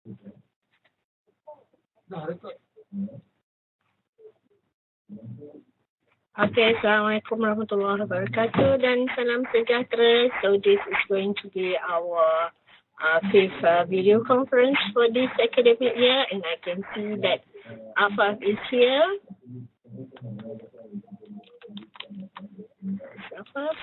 Okay, Assalamualaikum warahmatullahi wabarakatuh dan salam sejahtera. So this is going to be our fifth video conference for this academic year, and I can see that Afaf is here. Afaf.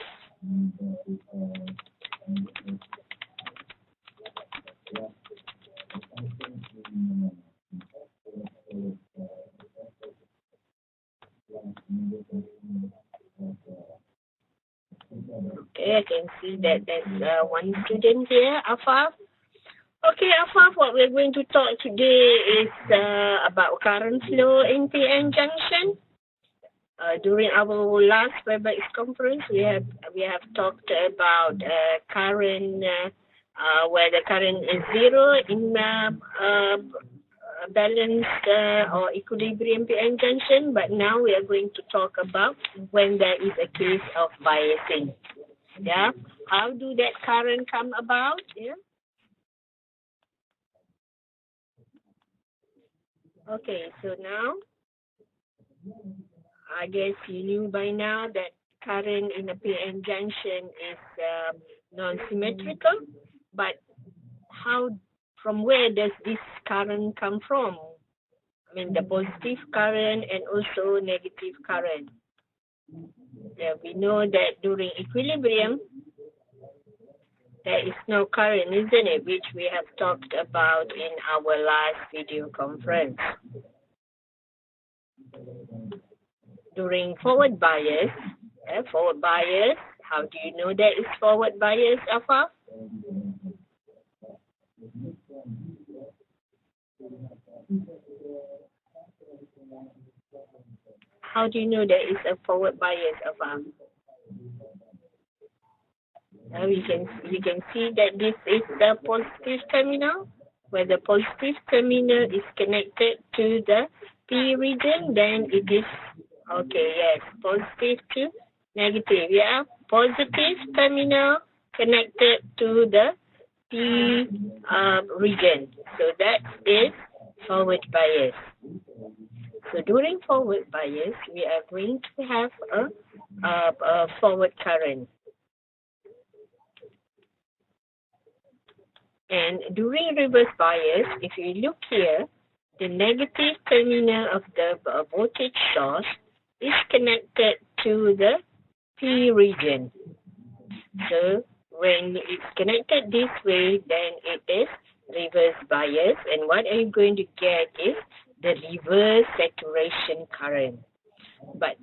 Okay, I can see that there's one student here, Afaf. Okay, Afaf, what we're going to talk today is about current flow in PN junction. During our last Webex conference, we have talked about current where the current is zero in balanced or equilibrium PN junction, but now we are going to talk about when there is a case of biasing. Yeah, how do that current come about? Yeah. Okay, so now I guess you knew by now that current in a PN junction is non-symmetrical, but from where does this current come from? I mean, the positive current and also negative current. Yeah, we know that during equilibrium, there is no current, isn't it, which we have talked about in our last video conference. During forward bias, how do you know that it's forward bias, Afaf? How do you know that it's a forward bias, Afaf? You can see that this is the positive terminal, where the positive terminal is connected to the P region, then it is, okay, yes, positive to negative, yeah, positive terminal connected to the P region. So that is forward bias. So during forward bias, we are going to have a forward current. And during reverse bias, if you look here, the negative terminal of the voltage source is connected to the P region. So when it's connected this way, then it is reverse bias. And what are you going to get is the reverse saturation current. But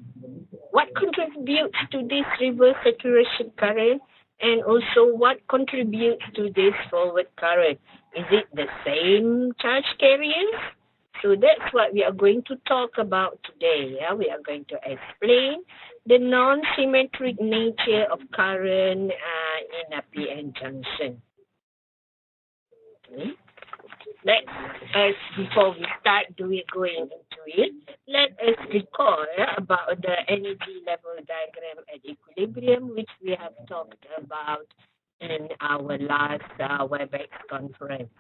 what contributes to this reverse saturation current? And also, what contributes to this forward current? Is it the same charge carriers? So that's what we are going to talk about today. Yeah? We are going to explain the non-symmetric nature of current in a PN junction. Okay. Before we start going into it, let us recall about the energy level diagram at equilibrium, which we have talked about in our last Webex conference.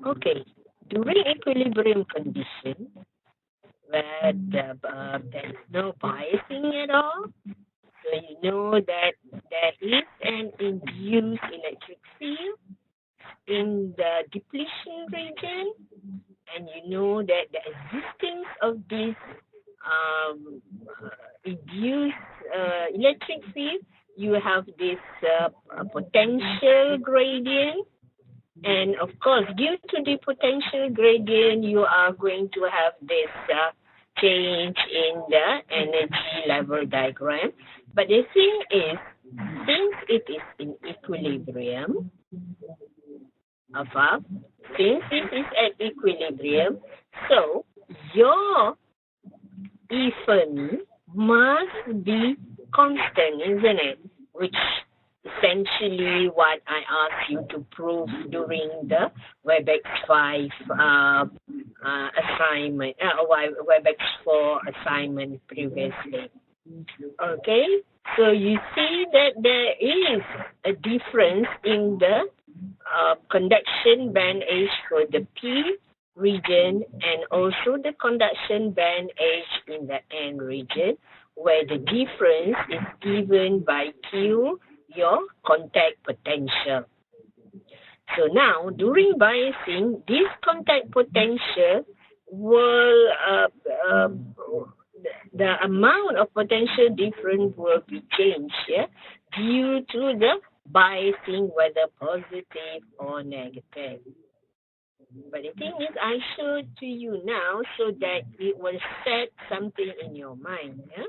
Okay, during equilibrium condition, where there is no biasing at all, so you know that there is an induced electric field in the depletion region, and you know that the existence of this induced electric field, you have this potential gradient, and of course, due to the potential gradient, you are going to have this change in the energy level diagram. But the thing is, since it is in equilibrium, since it is at equilibrium, so your E Fermi must be constant, isn't it? Which essentially what I asked you to prove during the Webex 5 assignment, Webex 4 assignment previously. Okay, so you see that there is a difference in the conduction band age for the P region and also the conduction band age in the N region, where the difference is given by Q, your contact potential. So now, during biasing, this contact potential will, the amount of potential difference will be changed, yeah, due to the biasing, whether positive or negative. But the thing is, I showed to you now so that it will set something in your mind, yeah?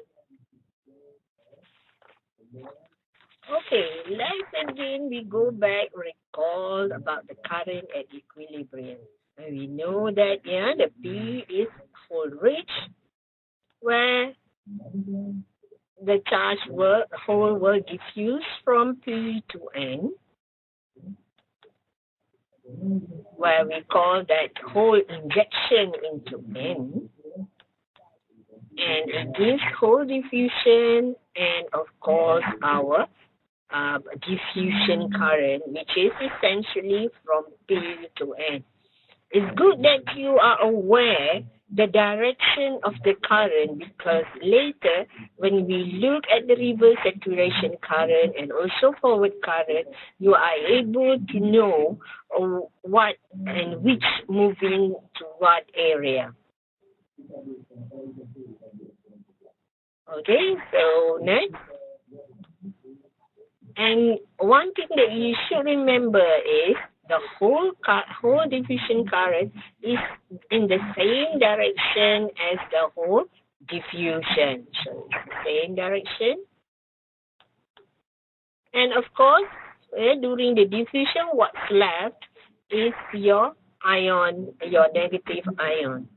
Okay, let's again, we go back, recall about the current at equilibrium. And we know that, yeah, the P is whole rich, where the charge whole will diffuse from P to N, where we call that whole injection into N. And it gives whole diffusion and, of course, our diffusion current, which is essentially from P to N. It's good that you are aware the direction of the current, because later when we look at the reverse saturation current and also forward current, you are able to know what and which moving to what area. Okay, so next. And one thing that you should remember is the whole diffusion current is in the same direction as the whole diffusion. So it's the same direction. And of course, during the diffusion, what's left is your ion, your negative ion.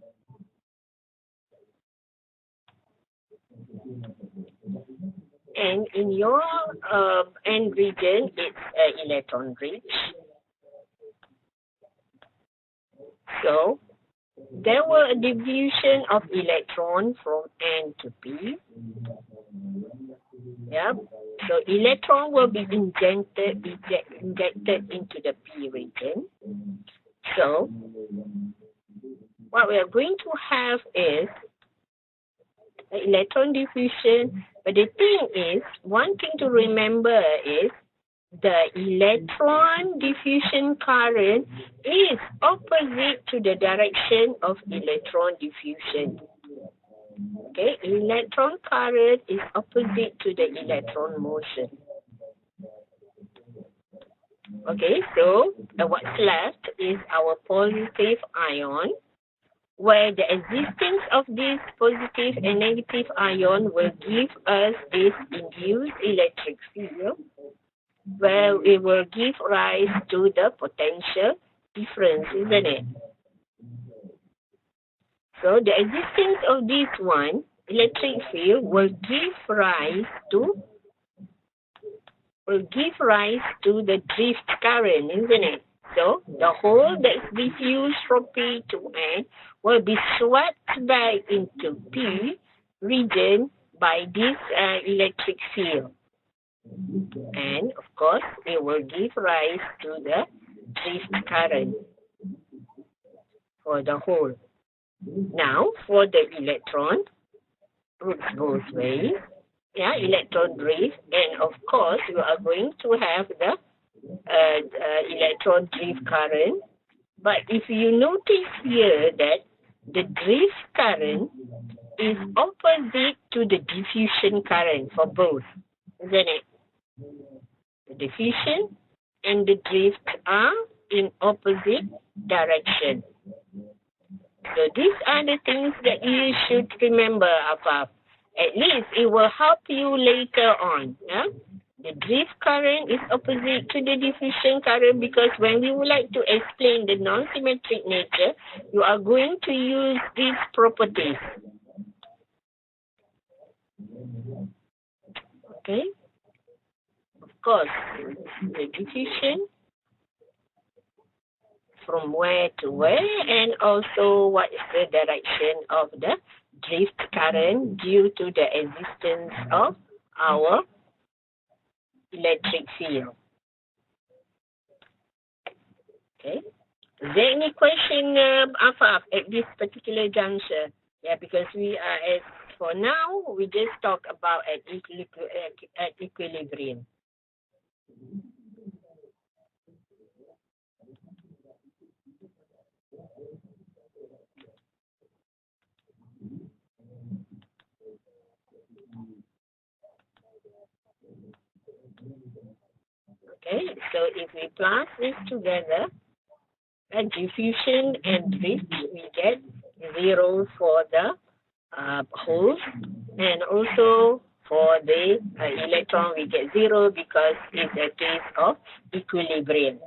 And in your N region, it's electron rich. So there will a diffusion of electron from N to P. Yep. So electron will be injected into the P region. So what we are going to have is electron diffusion. But the thing is, one thing to remember is the electron diffusion current is opposite to the direction of electron diffusion. Okay, electron current is opposite to the electron motion. Okay, so what's left is our positive ion, where the existence of this positive and negative ion will give us this induced electric field, where it will give rise to the potential difference, isn't it? So the existence of this one electric field will give rise to the drift current, isn't it? So the whole that's diffused from P to N will be swept back into P region by this electric field. And of course, it will give rise to the drift current for the whole. Now, for the electron, works both ways. Yeah, electron drift, and of course, you are going to have the electron drift current. But if you notice here that the drift current is opposite to the diffusion current for both, isn't it? The diffusion and the drift are in opposite direction. So these are the things that you should remember about. At least it will help you later on. Yeah? The drift current is opposite to the diffusion current, because when we would like to explain the non-symmetric nature, you are going to use these properties. Okay? Of course, the diffusion, from where to where, and also what is the direction of the drift current due to the existence of our electric field. Okay. Is there any question, Afaf, at this particular juncture? Yeah, because we are for now, we just talk about at equilibrium. Okay, so if we plus this together, and diffusion and drift, we get 0 for the holes, and also for the electron, we get 0 because it's a case of equilibrium.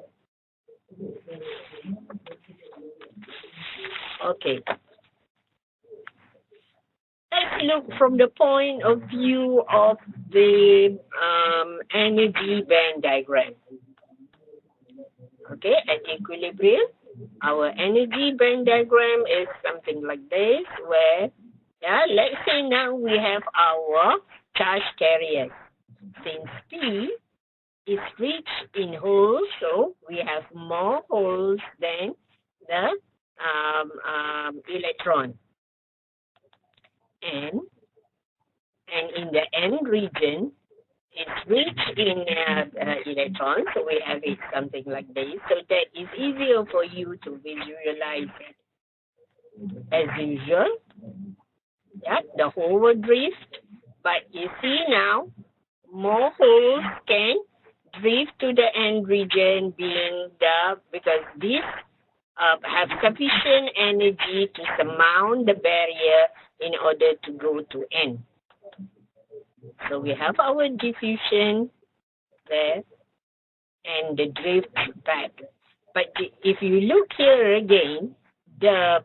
Okay. Let's look from the point of view of the energy band diagram. Okay, at equilibrium, our energy band diagram is something like this, where, yeah, let's say now we have our charge carriers. Since P is rich in holes, so we have more holes than the electron. And in the N region, it's rich in electrons, so we have it something like this. So that is easier for you to visualize it. As usual, yeah, the hole will drift, but you see now, more holes can drift to the N region, because these have sufficient energy to surmount the barrier in order to go to N. So we have our diffusion there and the drift back. But if you look here again, the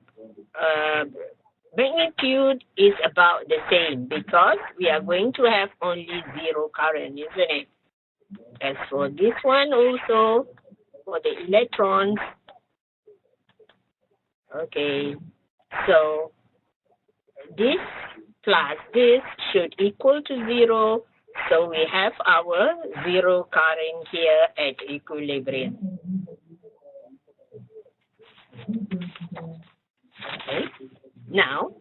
magnitude is about the same because we are going to have only 0 current, isn't it? As for this one also, for the electrons, okay, so this plus this should equal to 0. So we have our 0 current here at equilibrium. Okay. Now,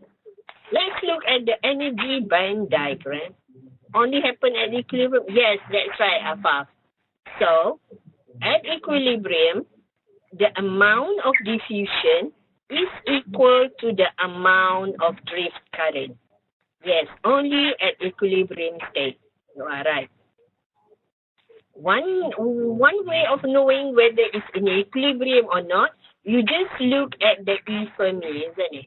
let's look at the energy band diagram. Only happen at equilibrium? Yes, that's right, Afaf. So, at equilibrium, the amount of diffusion is equal to the amount of drift current. Yes, only at equilibrium state. You are right. One way of knowing whether it's in equilibrium or not, you just look at the E Fermi, isn't it?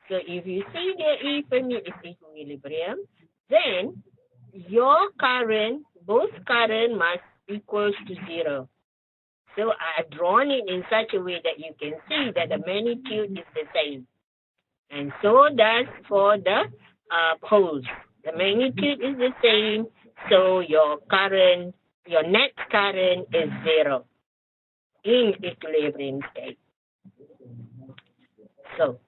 So if you see the E Fermi is equilibrium, then your current, both current must equals to 0. So I've drawn it in such a way that you can see that the magnitude is the same. And so does for the poles. The magnitude is the same, so your current, your net current is 0 in equilibrium state. So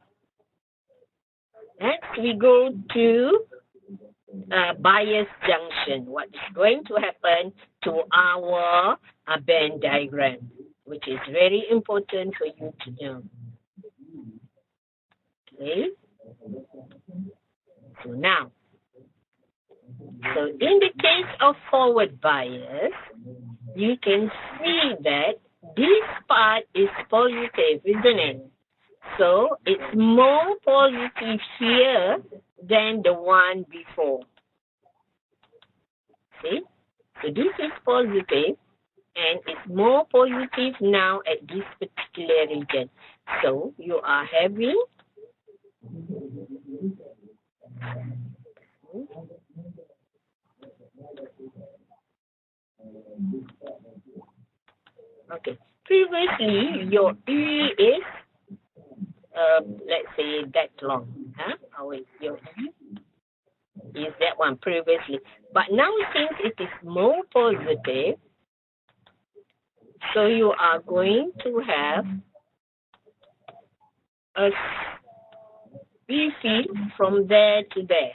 next we go to bias junction. What is going to happen to our band diagram, which is very important for you to know. Okay. So now, so in the case of forward bias, you can see that this part is positive, isn't it? So it's more positive here than the one before. See? So this is positive, and it's more positive now at this particular region. So you are having okay. Previously, your E is, let's say, that long. Huh? Oh, wait, your E is that one previously. But now since it is more positive, so you are going to have a E field from there to there.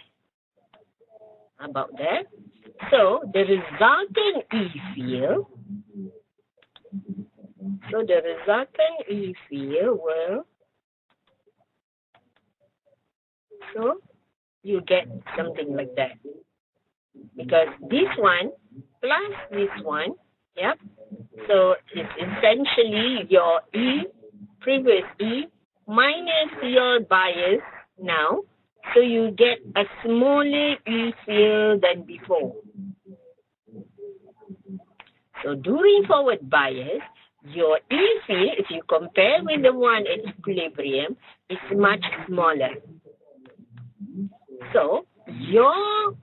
About that. So the resulting E field So the resultant E field will, so you get something like that. Because this one plus this one, yep. So it's essentially your E, previous E, minus your bias now. So you get a smaller E field than before. So during forward bias, your E field, if you compare with the one at equilibrium, is much smaller. So your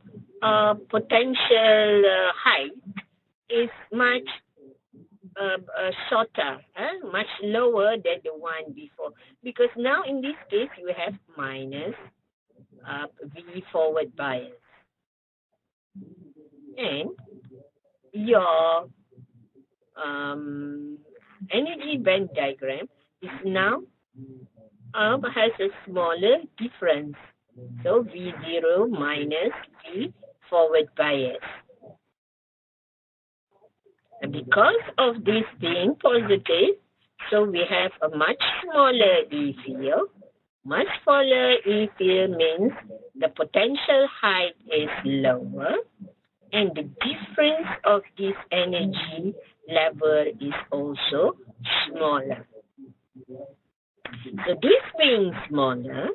potential height is much shorter, much lower than the one before. Because now in this case, you have minus V forward bias. And your energy band diagram is now has a smaller difference. So V0 minus V forward bias. And because of this being positive, so we have a much smaller E field. Much smaller E field means the potential height is lower and the difference of this energy level is also smaller. So this being smaller,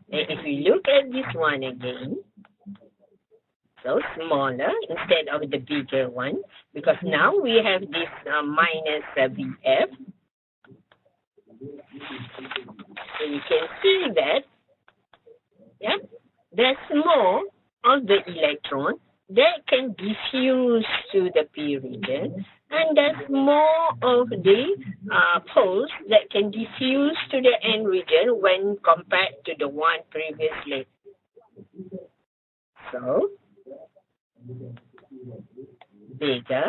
if you look at this one again, so smaller instead of the bigger one, because now we have this minus VF. So you can see that, yeah, there's more of the electron that can diffuse to the P region, and there's more of the holes that can diffuse to the N region when compared to the one previously. So, bigger,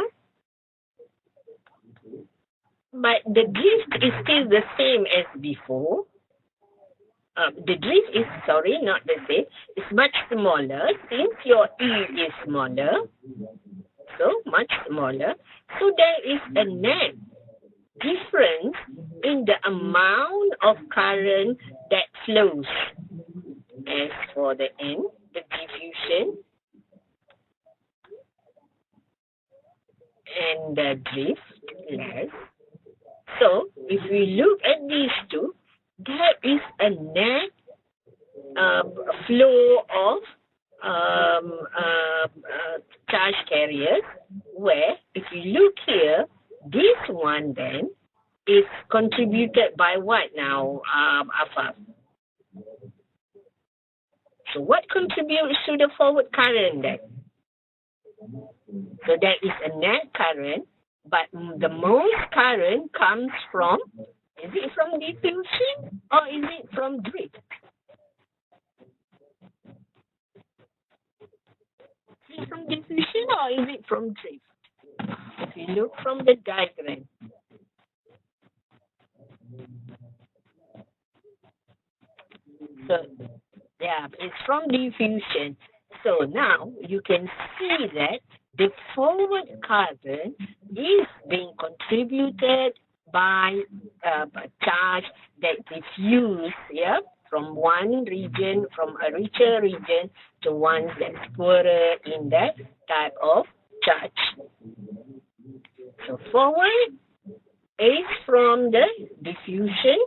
but the drift is still the same as before. The drift is, sorry, not the same. It's much smaller since your E is smaller. So, much smaller. So, there is a net difference in the amount of current that flows. As for the N, the diffusion and the drift less. So, if we look at these two, there is a net flow of charge carriers, where if you look here, this one then is contributed by what now, Afaf? So what contributes to the forward current then? So there is a net current, but the most current comes from, is it from diffusion or is it from drift? Is it from diffusion or is it from drift? If you look from the diagram. So, yeah, it's from diffusion. So now you can see that the forward current is being contributed by a charge that diffuse, yeah, from one region, from a richer region to one that's poorer in that type of charge. So forward is from the diffusion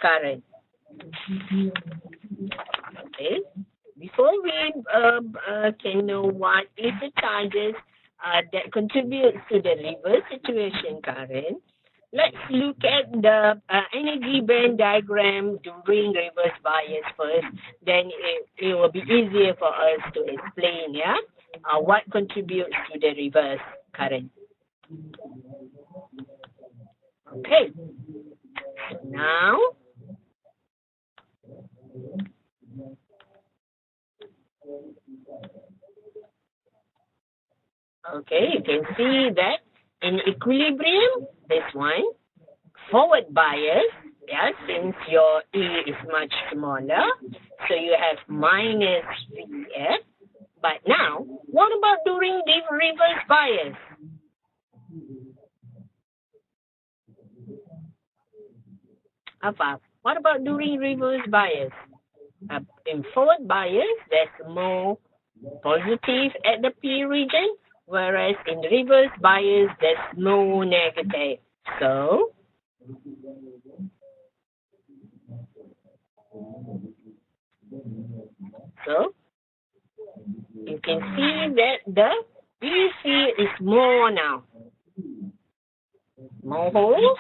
current. Okay. Before we can know what is the charges that contributes to the reverse situation current, let's look at the energy band diagram during reverse bias first. Then it will be easier for us to explain, yeah, what contributes to the reverse current. Okay. So now, okay, you can see that in equilibrium, this one, forward bias, yeah, since your E is much smaller, so you have minus VF. But now, what about during the reverse bias? What about during reverse bias? In forward bias, there's more positive at the P region, whereas in reverse bias, there's no negative. So you can see that the EC is more now. More holes.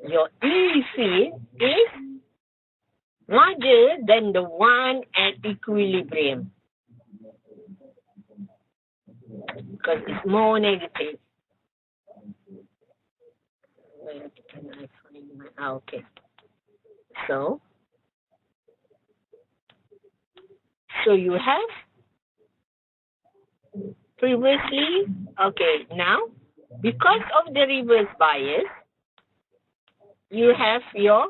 Your EC is larger than the one at equilibrium because it's more negative. Where can I find my... Okay. So you have previously, okay, now because of the reverse bias, you have your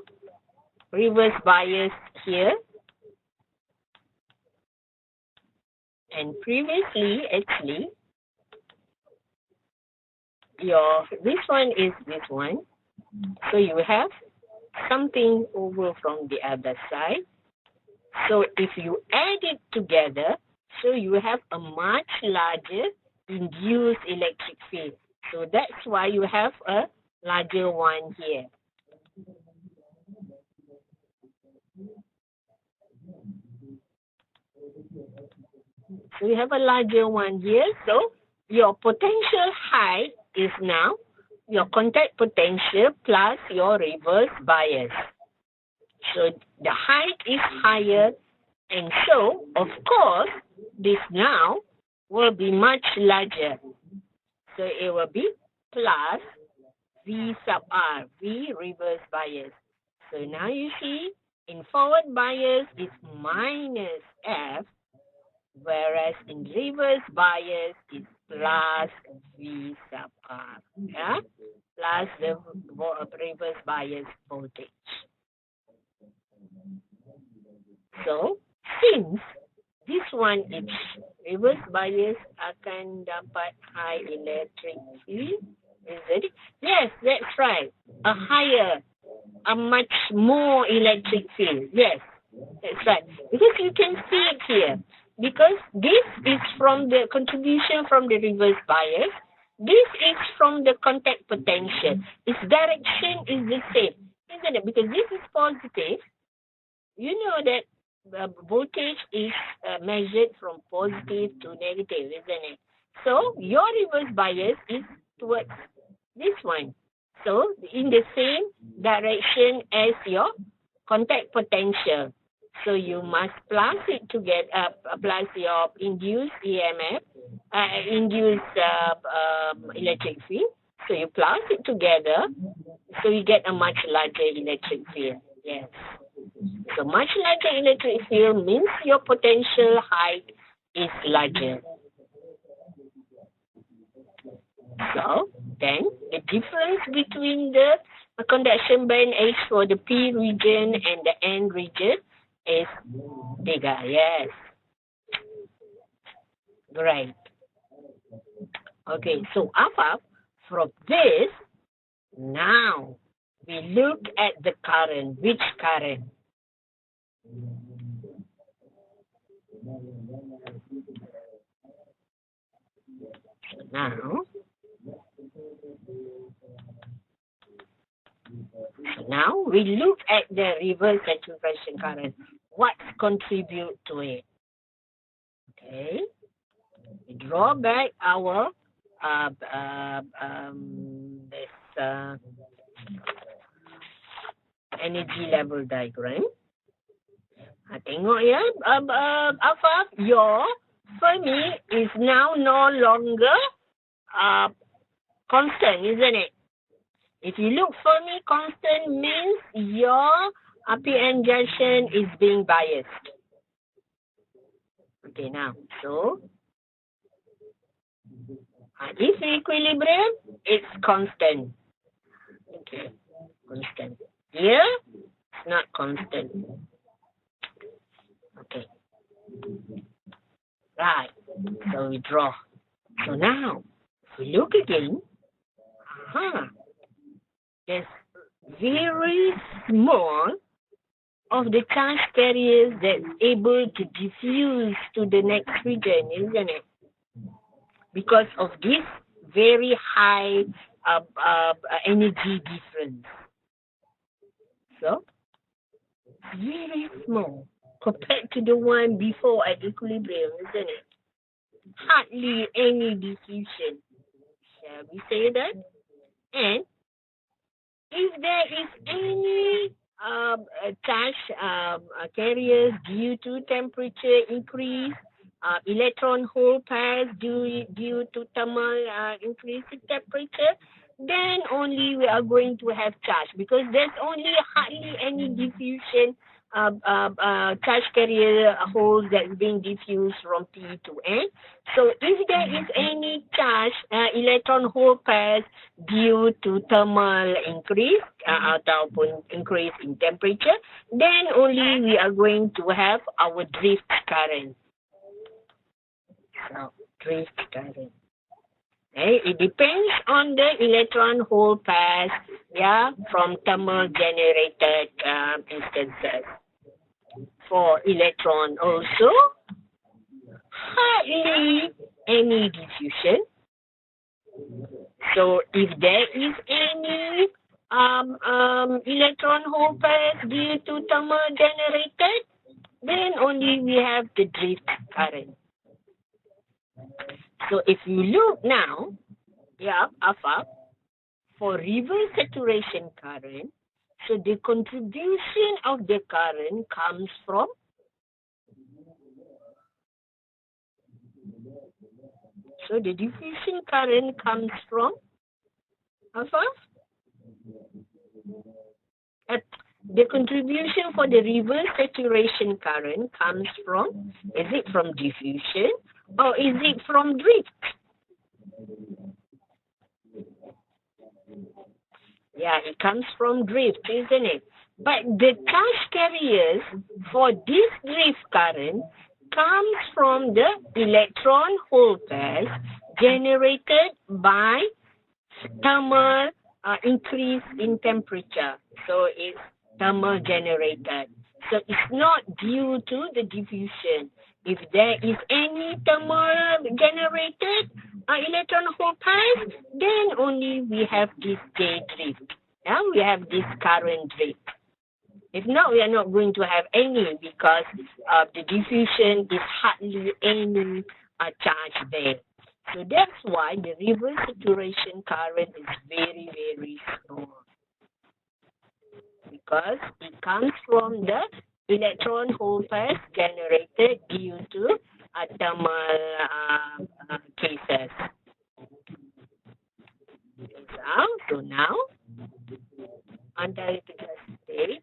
reverse bias here, and previously actually this one is this one, so you have something over from the other side. So if you add it together, so you have a much larger induced electric field. So that's why you have a larger one here. So you have a larger one here. So your potential height is now your contact potential plus your reverse bias. So the height is higher, and so, of course, this now will be much larger. So it will be plus V sub R, V reverse bias. So now you see, in forward bias, it's minus F, whereas in reverse bias, it's plus V sub R. Yeah? Plus the reverse bias voltage. So, since this one is reverse bias akan dapat high electric field, is it? Yes, that's right. A much more electric field. Yes, that's right. Because you can see it here. Because this is from the contribution from the reverse bias. This is from the contact potential. Its direction is the same, isn't it? Because this is positive. You know that voltage is measured from positive to negative, isn't it? So your reverse bias is towards this one. So in the same direction as your contact potential. So you must plus it together, plus your induced EMF, induced electric field. So you plus it together, so you get a much larger electric field. Yes. So much larger electric field means your potential height is larger. So then the difference between the conduction band H for the P region and the N region is bigger. Yes. Great. Okay, so up from this, now we look at the current. Which current? Now we look at the reverse saturation current. What contribute to it? Okay, we draw back our this energy level diagram. Tengok ya, your Fermi is now no longer constant, isn't it? If you look, Fermi constant means your RPN junction is being biased. Okay, now, so if equilibrium, it's constant. Okay, constant. Here, it's not constant. Okay. Right. So we draw. So now, if we look again, there's very small of the charge carriers that's able to diffuse to the next region, isn't it? Because of this very high energy difference. So, very small compared to the one before at equilibrium, isn't it? Hardly any diffusion. Shall we say that? And if there is any charge carriers due to temperature increase, electron hole pairs due to thermal increase in temperature, then only we are going to have charge, because there's only hardly any diffusion charge carrier holes that's being diffused from P to N. So if there is any charge electron hole pairs due to thermal increase ataupun increase in temperature, then only we are going to have our drift current. So, drift current. Okay, it depends on the electron hole pairs, from thermal generated instances. For electron also, hardly any diffusion. So if there is any electron hole pairs due to thermal generated, then only we have the drift current. So if you look now, alpha, for reverse saturation current, so the contribution of the current comes from the diffusion current comes from alpha. The contribution for the reverse saturation current comes from, is it from diffusion or is it from drift? Yeah, it comes from drift, isn't it? But the charge carriers for this drift current comes from the electron hole pairs generated by thermal increase in temperature. So it's thermal generated. So it's not due to the diffusion. If there is any thermal generated electron hole pairs, then only we have this J drift. We have this current drift. If not, we are not going to have any, because the diffusion is hardly any charge there. So that's why the reverse saturation current is very, very small, because it comes from the electron hole pairs generated due to thermal cases. So now, analytical state,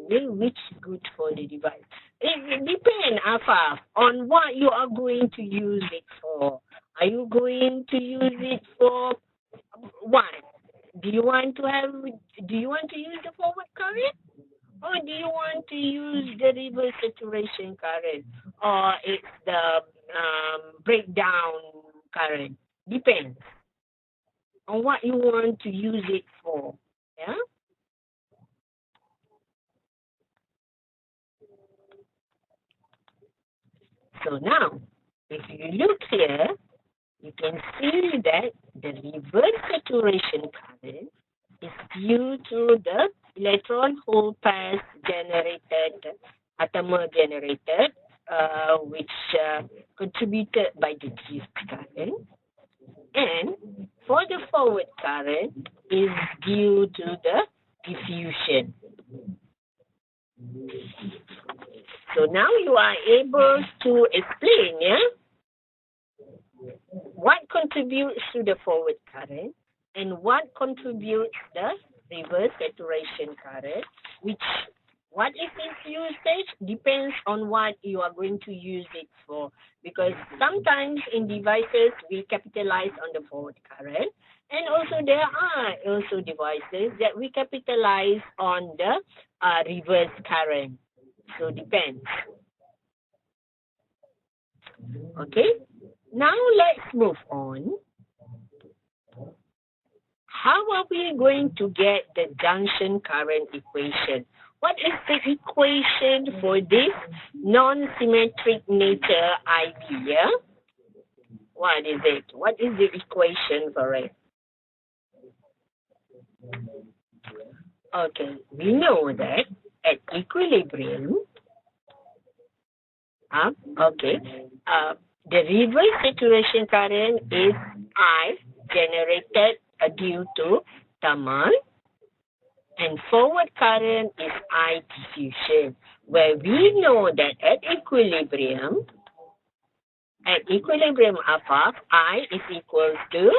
which good for the device. It depends, Alpha, on what you are going to use it for. Are you going to use it for what? Do you want to use the forward current? Or do you want to use the reverse saturation current? Or it's the breakdown current? Depends on what you want to use it for. Yeah? So now, if you look here, you can see that the reverse saturation current is due to the electron hole pairs generated, thermal generated, which contributed by the drift current. And for the forward current is due to the diffusion. So now you are able to explain, what contributes to the forward current and what contributes the reverse saturation current, which what is its usage depends on what you are going to use it for. Because sometimes in devices we capitalize on the forward current, and also there are also devices that we capitalize on the reverse current. So depends. Okay, now let's move on. how are we going to get the junction current equation? What is the equation for this non-symmetric nature idea? What is it? What is the equation for it? Okay, we know that at equilibrium, the reverse saturation current is I generated due to thermal, and forward current is I diffusion, where we know that at equilibrium alpha, I is equal to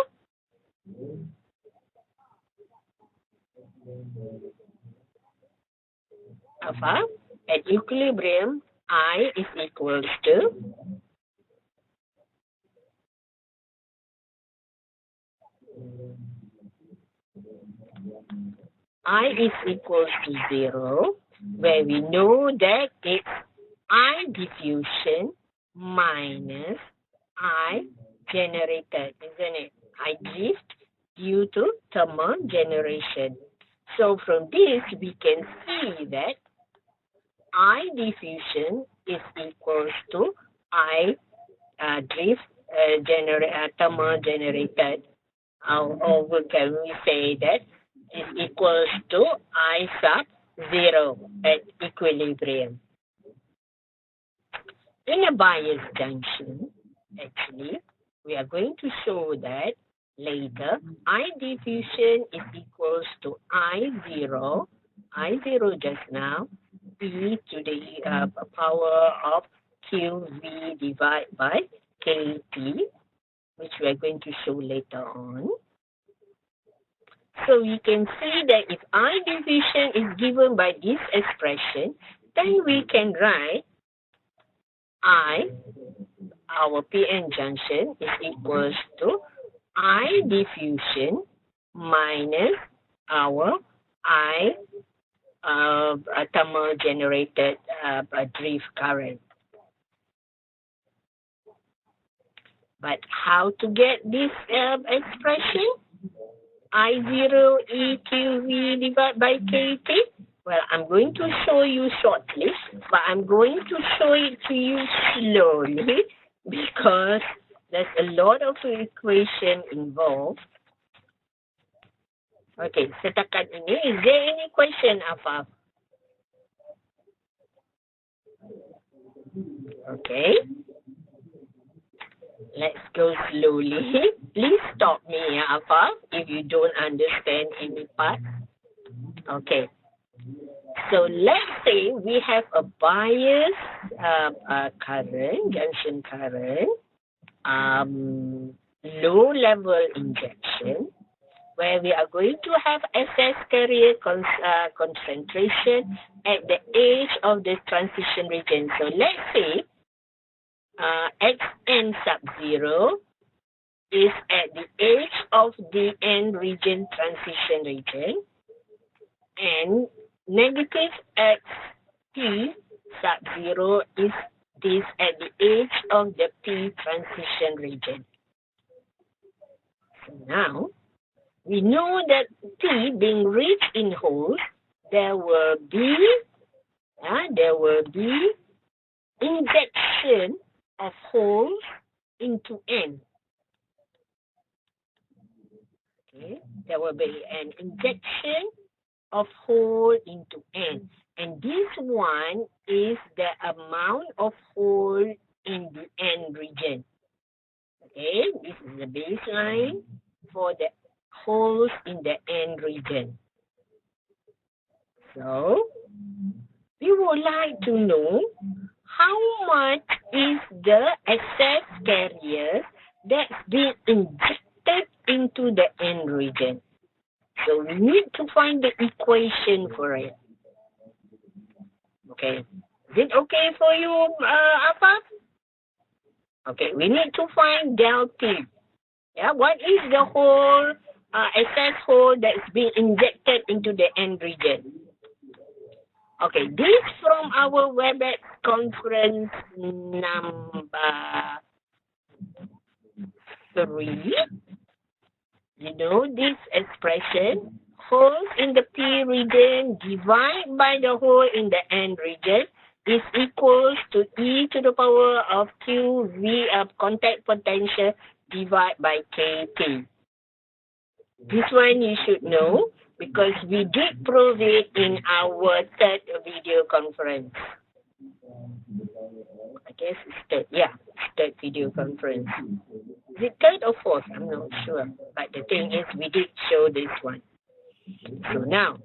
alpha. At equilibrium, I is equals to I is equals to 0, where we know that it's I diffusion minus I generated, isn't it? I drift due to thermal generation. So from this, we can see that I diffusion is equals to I drift thermal generated, or can we say that is equals to I sub 0 at equilibrium. In a bias junction, actually, we are going to show that later. I diffusion is equals to I0 just now, e to the power of QV divided by KT, which we are going to show later on. So we can see that if I diffusion is given by this expression, then we can write I, our PN junction, is equals to I diffusion minus our I thermal generated drift current. But how to get this expression? I0 EQV divided by KT? Well, I'm going to show you shortly, but I'm going to show it to you slowly because there's a lot of equation involved. Okay, setakat ini, is there any question, Afaf? Okay. Let's go slowly. Please stop me, Afaf, if you don't understand any part. Okay. So let's say we have a bias current, junction current, low level injection, where we are going to have excess carrier concentration at the edge of the transition region. So let's say Xn sub 0 is at the edge of the N region transition region, and negative Xt sub 0 is this at the edge of the P transition region. So now, we know that P being reached in holes, there will be injection of holes into N. Okay, there will be an injection of hole into N, and this one is the amount of hole in the N region. Okay, this is the baseline for the holes in the N region. So, we would like to know how much is the excess carrier that's being injected into the N region. So we need to find the equation for it. Okay. Is it okay for you, Afaf? Okay, we need to find del P. Yeah, what is the whole excess hole that's being injected into the N region? Okay, this from our Webex conference number 3. You know this expression, hole in the P region divided by the hole in the N region is equals to E to the power of QV of contact potential divided by KT. This one you should know because we did prove it in our third video conference. I guess it's third. Yeah, it's third video conference. Is it third or fourth? I'm not sure. But the thing is, we did show this one. So now,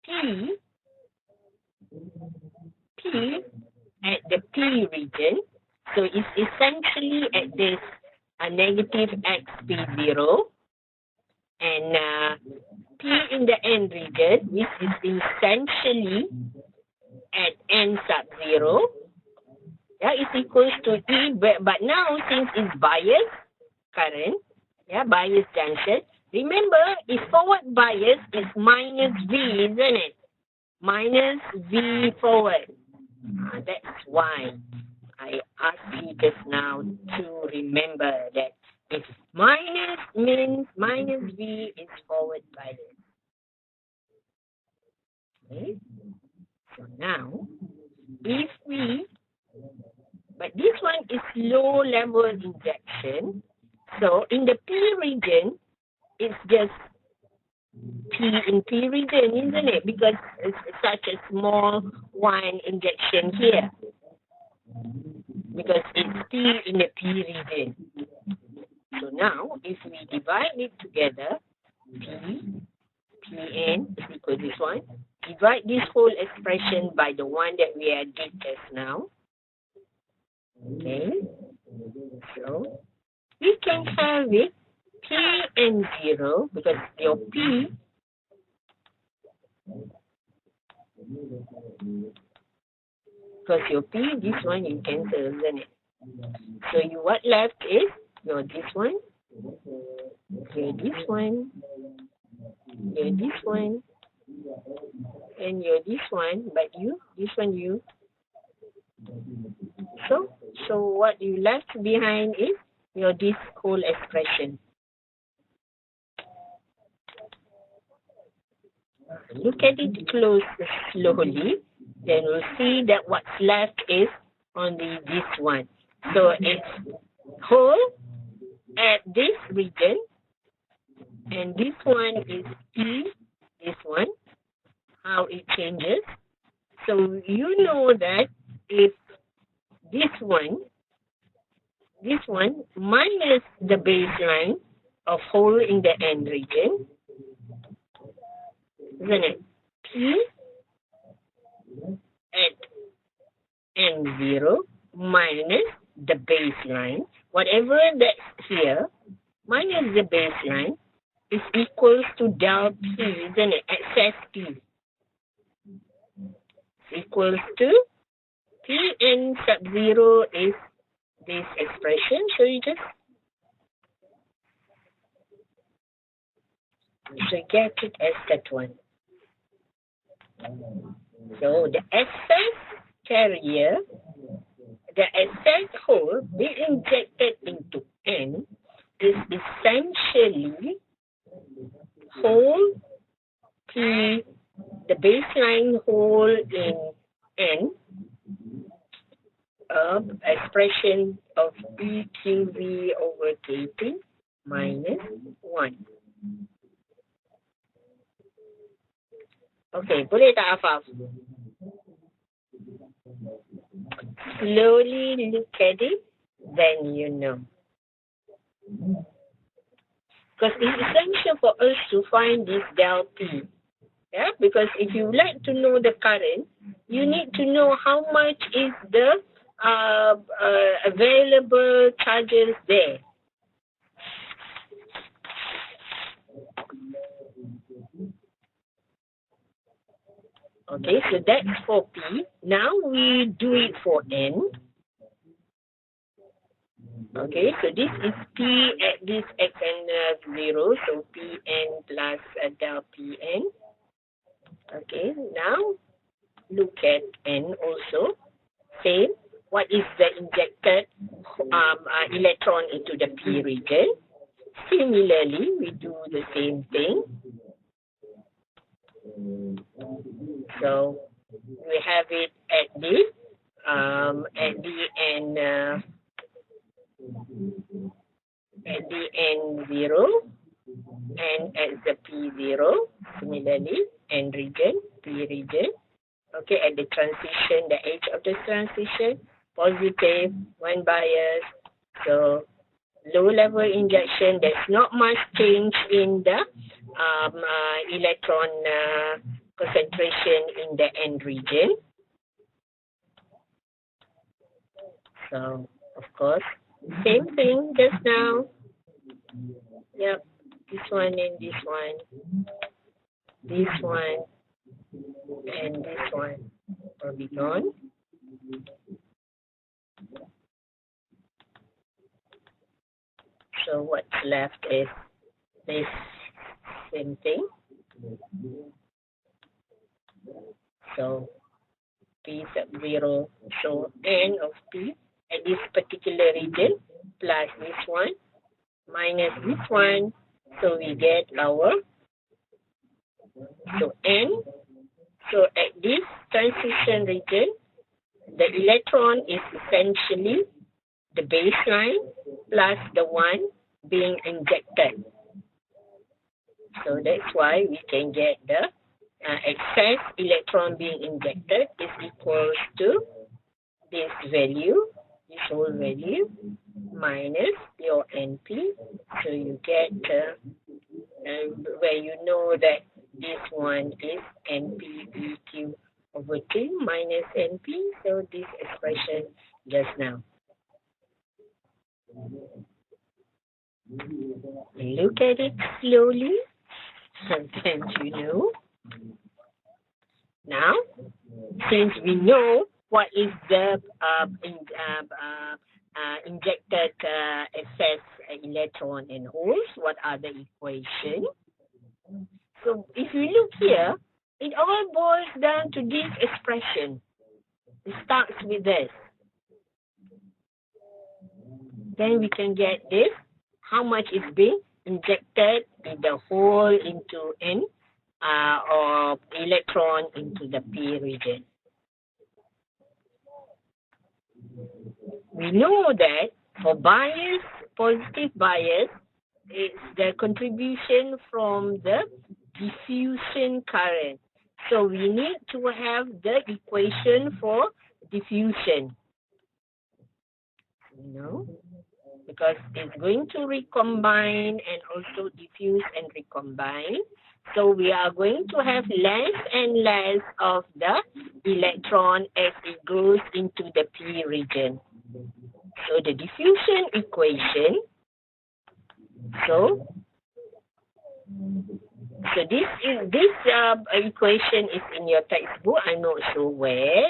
P at the P region, so it's essentially at this negative x P0, and P in the N region, which is essentially at N sub 0, yeah, is equals to E, but now since it's bias current, yeah, bias junction, remember, if forward bias is minus V, isn't it? Minus V forward. That's why I asked you just now to remember that if minus means minus V is forward bias. Okay? So now, if we, but this one is low level injection, so in the P region, it's just P in P region, isn't it? Because it's such a small one injection here. Because it's P in the P region. So now, if we divide it together, Pn is equal to this one. Divide this whole expression by the one that we had did just now. Okay. So, we can have it Pn0 because your P this one you cancel, isn't it? So you what left is your this one, your this one, your this one, and your this one, but you, this one you. So what you left behind is your this whole expression. Look at it slowly, then we'll see that what's left is only this one. So it's whole at this region, and this one is E, this one, how it changes. So you know that if this one minus the baseline of hole in the N region, isn't it? P at N0 minus the baseline, whatever that's here, minus the baseline is equals to del P, isn't it? Excess P. Equals to Pn sub 0 is this expression. So you just get it as that one. So the excess carrier, the excess hole being injected into N is essentially hole P, the baseline hole in N of expression of PQV over KT minus 1. Okay, boleh tak Afaf? Slowly look at it, then you know. Because it's essential for us to find this del P. Yeah, because if you like to know the current, you need to know how much is the available charges there. Okay, so that's for P. Now we do it for N. Okay, so this is P at this xn 0, so Pn plus del Pn. Okay, now look at N also. Same. what is the injected electron into the p region. Similarly, we do the same thing. So we have it at the N0 and at the P0, similarly, N region, P region. Okay, at the transition, the edge of the transition, positive, one bias. So low level injection, there's not much change in the electron concentration in the N region. So, of course, same thing just now. Yep, this one and this one. This one and this one will be gone. So what's left is this same thing. So P sub 0, so N of P at this particular region plus this one minus this one. So we get our, so N. So at this transition region, the electron is essentially the baseline plus the one being injected. So that's why we can get the excess electron being injected is equals to this value, this whole value, minus your NP. So you get where you know that this one is NP EQ over T minus NP. So this expression just now. Look at it slowly, and you know. Now, since we know what is the injected excess electron and holes, what are the equations? So if you look here, it all boils down to this expression. It starts with this. Then we can get this. How much is being injected in the hole into N or electron into the P region. We know that for bias, positive bias, it's the contribution from the diffusion current. So we need to have the equation for diffusion. You know, because it's going to recombine and also diffuse and recombine. So we are going to have less and less of the electron as it goes into the P region. So the diffusion equation, so this equation is in your textbook. I'm not sure where,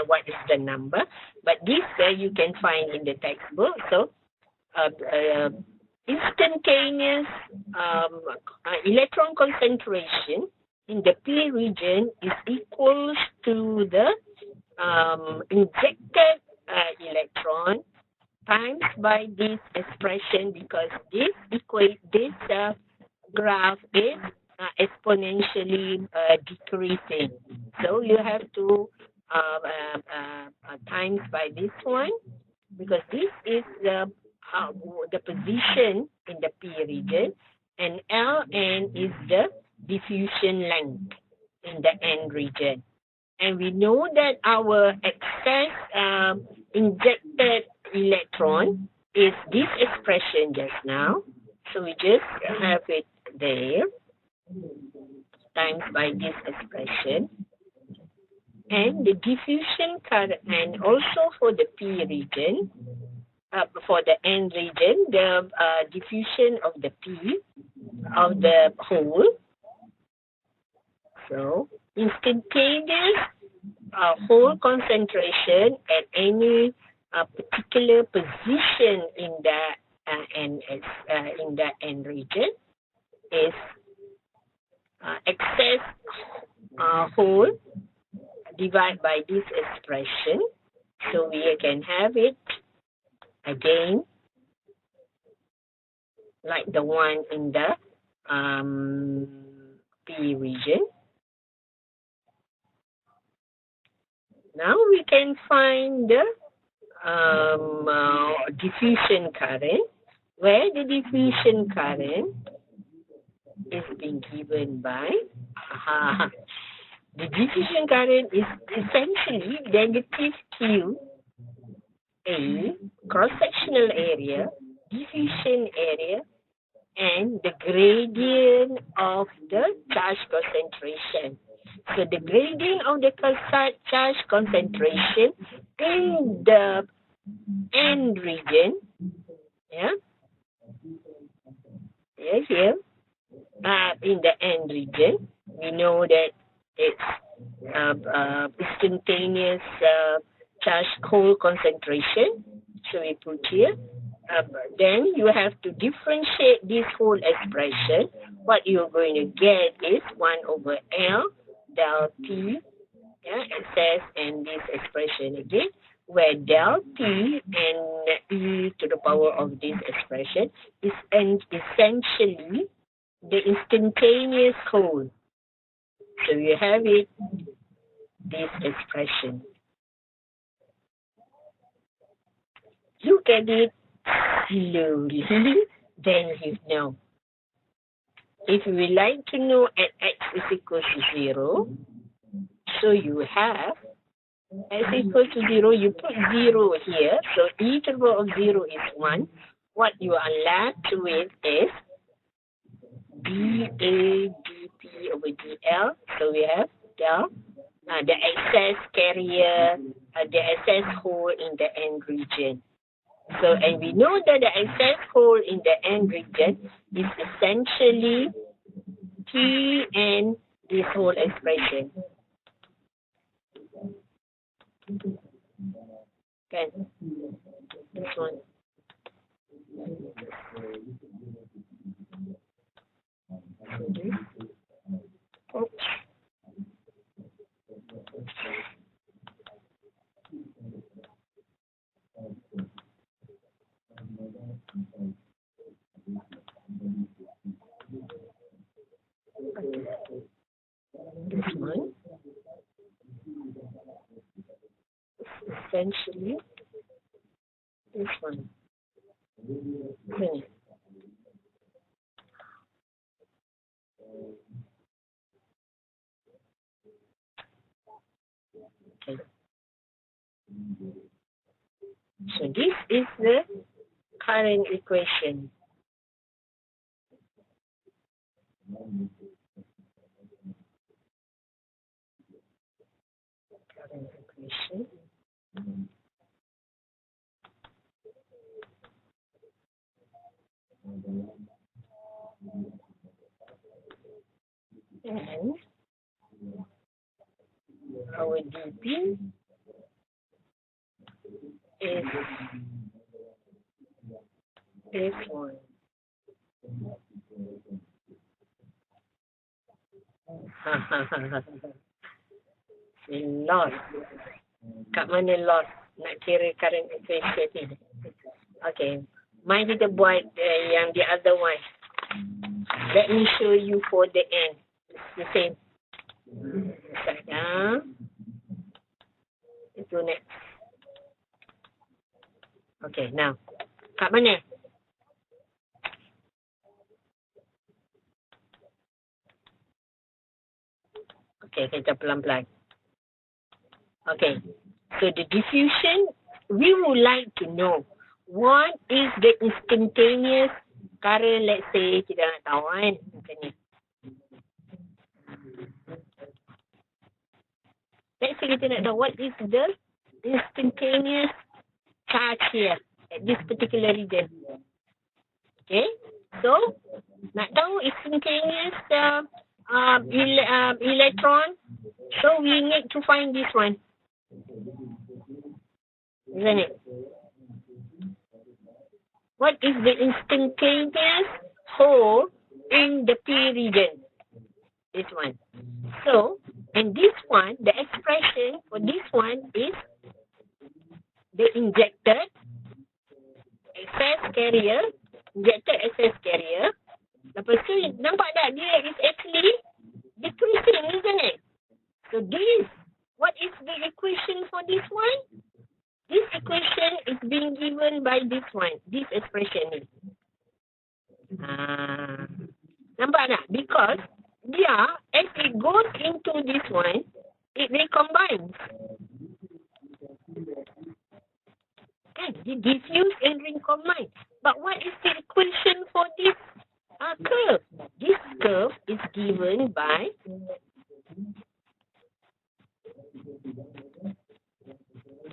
what is the number, but this you can find in the textbook. So instantaneous electron concentration in the P region is equals to the injected electron times by this expression, because this graph is exponentially decreasing. So you have to times by this one, because this is the position in the P region, and Ln is the diffusion length in the N region. And we know that our excess injected electron is this expression just now. So we just have it there, times by this expression. And the diffusion current, and also for the P region, for the N region, the diffusion of the P, of the hole. So, instantaneous hole concentration at any particular position in the N region is excess hole divided by this expression. So we can have it again like the one in the P region. Now we can find the diffusion current, where the diffusion current is being given by the diffusion current is essentially negative Q A cross-sectional area, diffusion area, and the gradient of the charge concentration. So the gradient of the charge concentration in the N region, here, in the N region, we know that it's instantaneous charge hole concentration. So we put here. Then you have to differentiate this whole expression. What you're going to get is 1 over L del T, excess, and this expression again, where del T and e to the power of this expression is essentially the instantaneous whole. So you have it, this expression. Look at it slowly, then you know. If you would like to know at x is equal to 0, so you have x equal to 0, you put 0 here, so e to the power of 0 is 1. What you are left with is dA dP over dL, so we have del, the excess carrier, the excess hole in the N region. So, and we know that the excess hole in the N region is essentially T and this whole expression. Okay, this one. Oops. This one is essentially this one. Okay. So this is the current equation. Current equation. And our dP is this one. Loss. Kat mana loss? Nak kira current equation ni. Okay. Mari kita buat yang the other one. Let me show you for the end. It's the same. Itu next. Okay, now. Kat mana? Okay, kita pelan-pelan. Okay, so the diffusion, we would like to know what is the instantaneous current, let's say, kita nak tahu kan, macam ni. Let's say kita nak tahu what is the instantaneous charge here at this particular region. Okay, so nak tahu instantaneous electron, so we need to find this one, isn't it? What is the instantaneous hole in the P region? This one. So, and this one, the expression for this one is the injected excess carrier, lepas tu nampak tak dia is actually decreasing, isn't it? So this, what is the equation for this one? This equation is being given by this one, this expression ni. Nampak tak? Because dia, as it goes into this one, it recombines. Kan? They diffuse and recombine. But what is the equation for this curve? This curve is given by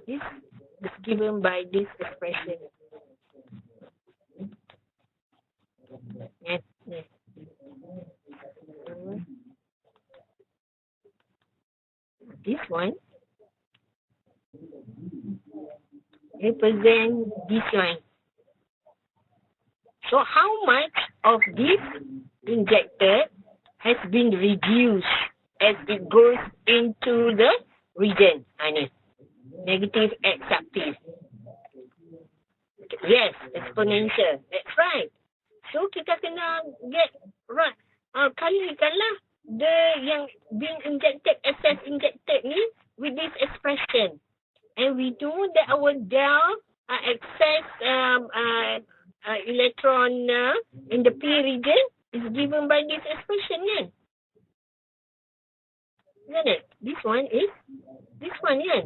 this expression. Yes, yes. This one represent this line. So how much of this injected has been reduced as it goes into the region? Ni, negative x sub t. Yes, exponential. That's right. So kita kena get right. Kalikanlah the yang being injected, excess injected ni with this expression. And we know that our del excess electron in the P region is given by this expression, kan? Isn't it? This one, kan?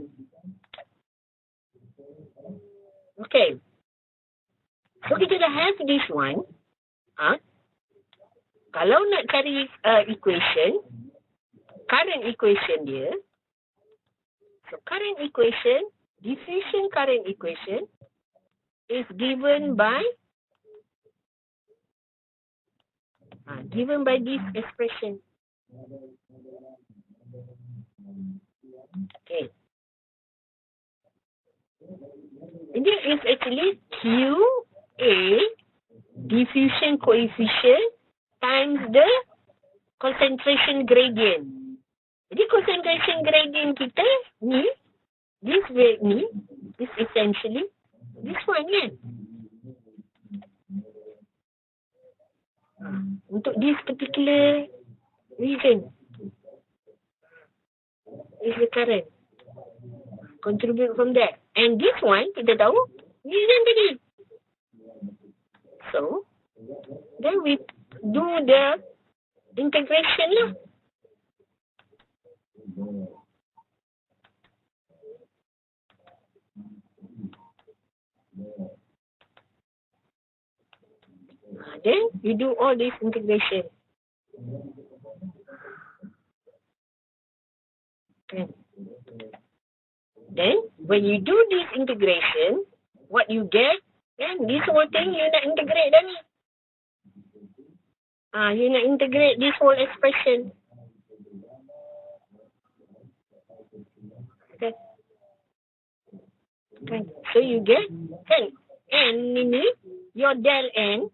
Okay. So kita dah have this one. Kalau nak cari equation, current equation dia, so current equation, diffusion current equation is given by this expression. Okay. This is actually QA diffusion coefficient times the concentration gradient. Jadi concentration gradient kita ni, this rate ni, is essentially this one, kan? Untuk this particular region is the current. Contribute from that. And this one, kita tahu, region tadi. So, then we do the integration lah. Then you do all this integration. Okay. Then when you do this integration, what you get, then this whole thing you nak integrate dah ni. You nak integrate this whole expression. Okay. Okay. So you get, kan, N ni, your del N,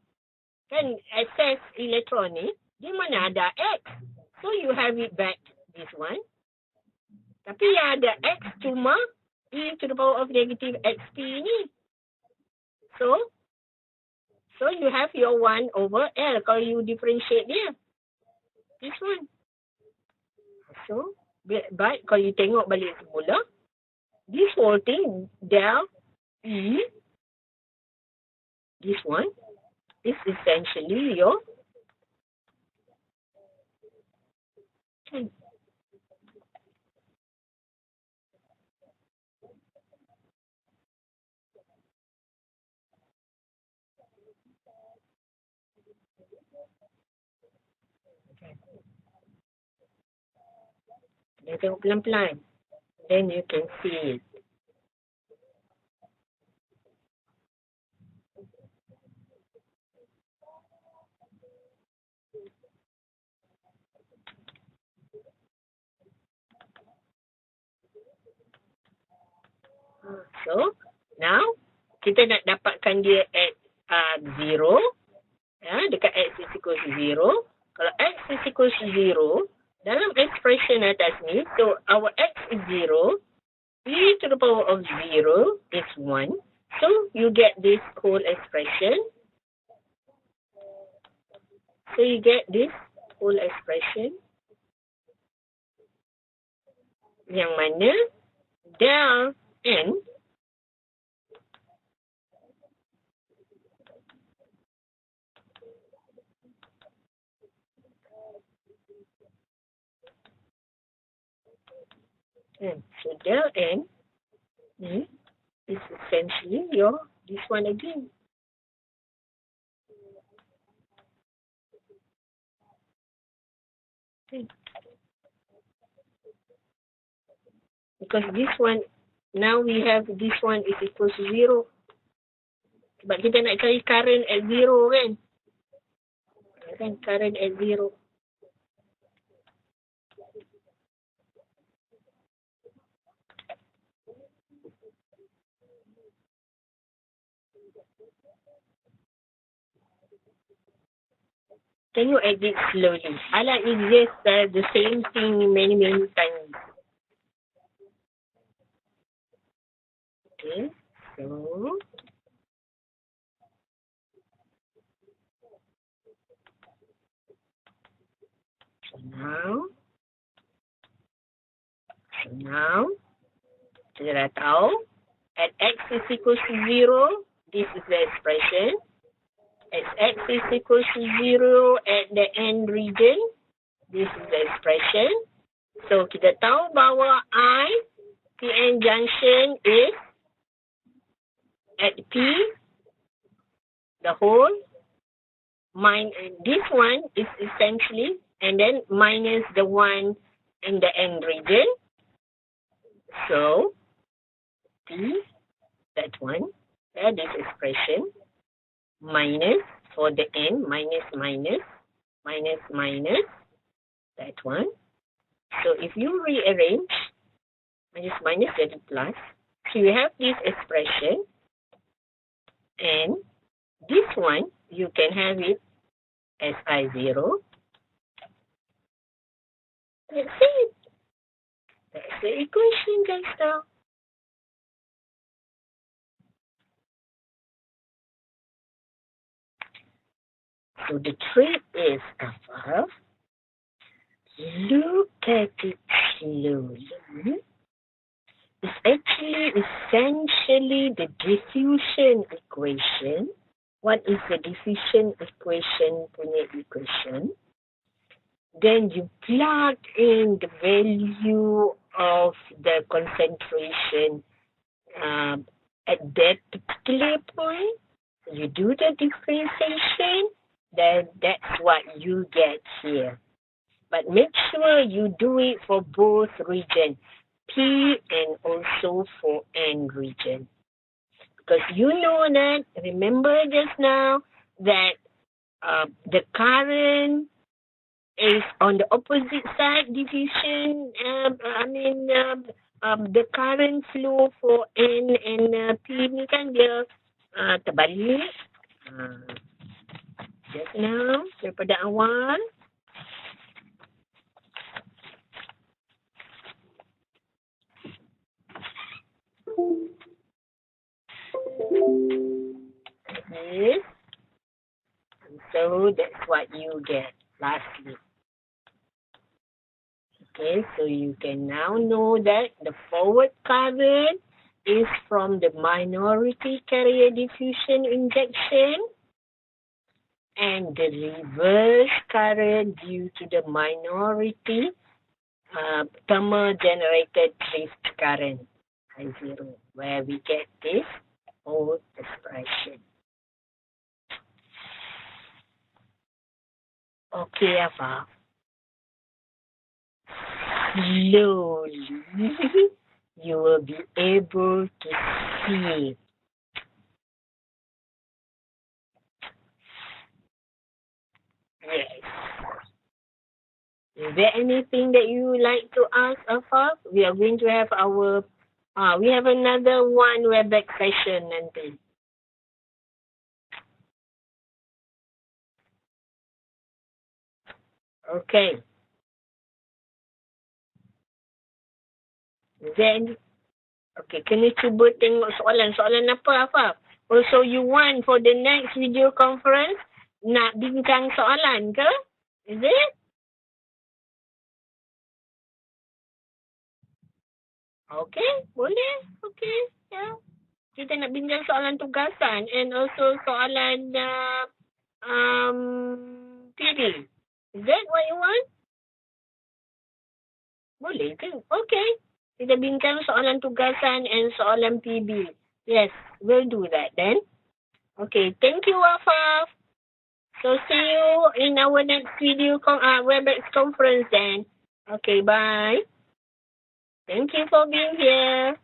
kan, excess electron ni, di mana ada X. So you have it back, this one. Tapi yang ada X cuma e to the power of negative xp ni. So you have your 1 over L kalau you differentiate dia. This one. So, but kalau you tengok balik semula, this whole thing, del E, this one, is essentially your Dia tengok pelan-pelan. Then you can see it. So, now, kita nak dapatkan dia at 0. Dekat x is equal to 0. Kalau x is equal to 0, dalam expression atas ni, so our x is 0, e to the power of 0 is 1. So you get this whole expression. So you get this whole expression yang mana del n so del n is essentially this one again. Okay. Because this one, now we have this one is equal to 0. Sebab kita nak cari current at 0 kan? Kan current at 0. Can you edit slowly? I like it just the same thing many times. Okay, so now kita dah tahu at x is equal to 0, this is the expression. At x is equal to 0 at the end region, this is the expression. So kita tahu bahawa PN junction is at P, the whole, this one is essentially, and then minus the one in the end region. So, P, that one, this expression, minus for the n, minus, that one. So, if you rearrange, minus jadi plus, so you have this expression, and this one, you can have it as I0. That's it. That's the equation, guys, now. So the trick is, above, look at it slowly. It's actually essentially the diffusion equation. What is the diffusion equation punya equation? Then you plug in the value of the concentration at that particular point. You do the differentiation, then that's what you get here. But make sure you do it for both regions, P and also for N region. Because you know that, remember just now, that the current is on the opposite side diffusion. The current flow for N and P ni kan dia terbalik. Just now, daripada awal. Yes. So that's what you get lastly. Okay, so you can now know that the forward current is from the minority carrier diffusion injection, and the reverse current due to the minority thermal generated drift current, I0, where we get this whole expression. Okay, Ava. Slowly, you will be able to see. Yes. Is there anything that you would like to ask Ava? We are going to have our, we have another one Webex session nanti. Okay. Is there any, Okay, kena cuba tengok soalan. Soalan apa, Afaf? Also, you want for the next video conference, nak bincang soalan ke? Is it? Okay, boleh. Okay, yeah. Kita nak bincang soalan tugasan and also soalan PD. Is that what you want? Boleh ke? Okay. Kita bincang soalan tugasan and soalan PB. Yes, we'll do that then. Okay, thank you, Afaf. So see you in our next video Webex conference then. Okay, bye. Thank you for being here.